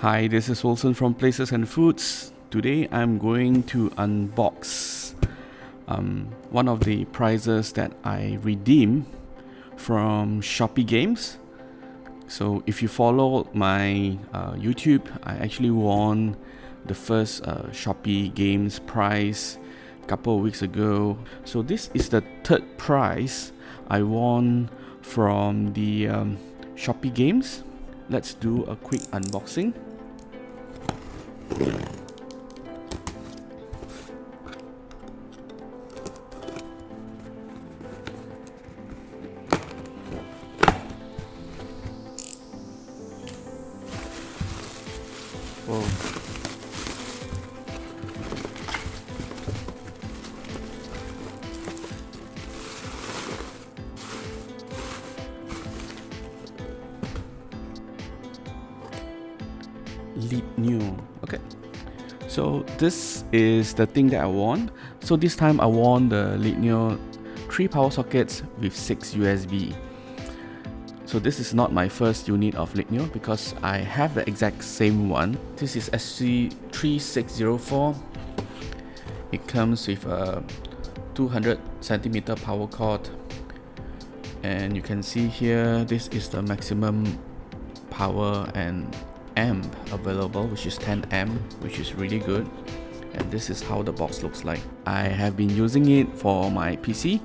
Hi, this is Wilson from Places and Foods. Today I'm going to unbox one of the prizes that I redeemed from Shopee Games. So if you follow my YouTube, I actually won the first Shopee Games prize a couple of weeks ago. So this is the third prize I won from the Shopee Games. Let's do a quick unboxing. Whoa. LDNIO. Okay. So this is the thing that I won. So this time I won the LDNIO 3 power sockets with 6 USB. So this is not my first unit of LDNIO because I have the exact same one. This is SC3604. It comes with a 200cm power cord, and you can see here this is the maximum power and amp available, which is 10 amp, which is really good. And this is how the box looks like. I have been using it for my PC,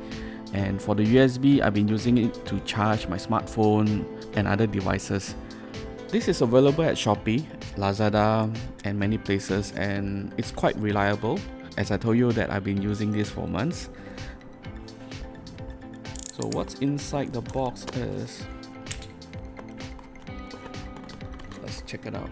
and for the USB I've been using it to charge my smartphone and other devices. This is available at Shopee, Lazada and many places, and it's quite reliable. As I told you that I've been using this for months. So what's inside the box is, let's check it out.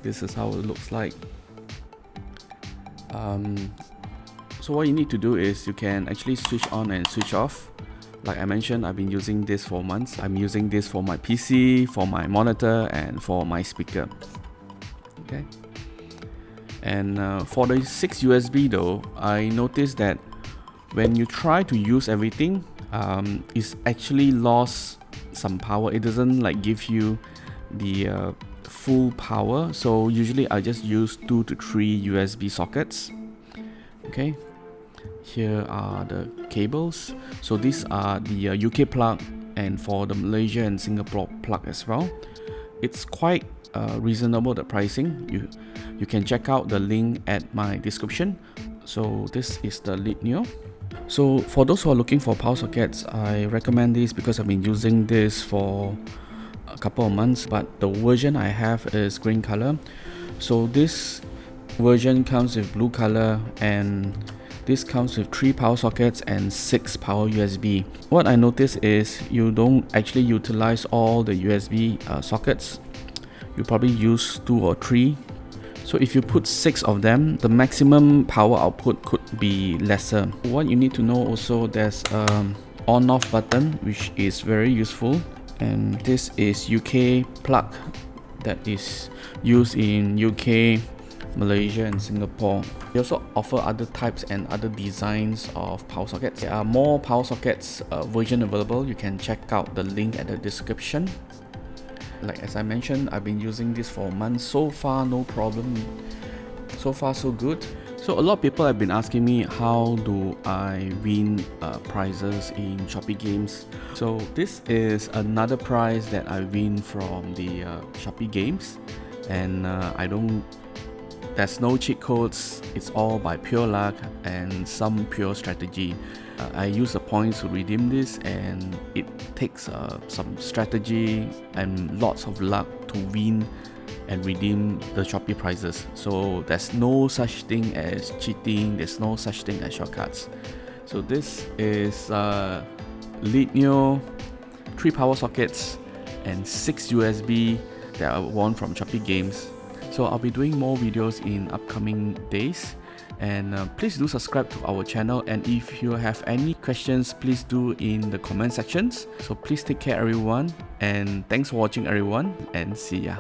This is how it looks like. So what you need to do is you can actually switch on and switch off. Like I mentioned, I've been using this for months. I'm using this for my PC, for my monitor, and for my speaker. Okay. And for the 6 USB though, I noticed that when you try to use everything, it's actually lost some power. It doesn't like give you the full power. So usually I just use 2 to 3 USB sockets. Okay. Here are the cables. So these are the UK plug, and for the Malaysia and Singapore plug as well. It's quite reasonable, the pricing. You can check out the link at my description. So this is the LDNIO. So for those who are looking for power sockets, I recommend this because I've been using this for a couple of months, but the version I have is green color. So this version comes with blue color, and this comes with 3 power sockets and 6 power USB. What I noticed is you don't actually utilize all the USB sockets. You probably use 2 or 3. So if you put 6 of them, the maximum power output could be lesser. What you need to know also, there's an on-off button, which is very useful. And this is UK plug that is used in UK, Malaysia and Singapore. They also offer other types and other designs of power sockets. There are more power sockets version available. You can check out the link at the description. Like as I mentioned, I've been using this for months. So far no problem. So far so good. So a lot of people have been asking me, how do I win prizes in Shopee Games? So this is another prize that I win from the Shopee Games, and there's no cheat codes. It's all by pure luck and some pure strategy. I use the points to redeem this, and it takes some strategy and lots of luck to win and redeem the Shopee prizes. So there's no such thing as cheating, there's no such thing as shortcuts. So this is LDNIO 3 power sockets and 6 USB that I won from Shopee Games. So I'll be doing more videos in upcoming days, and please do subscribe to our channel, and if you have any questions, please do in the comment sections. So please take care everyone, and thanks for watching everyone, and see ya.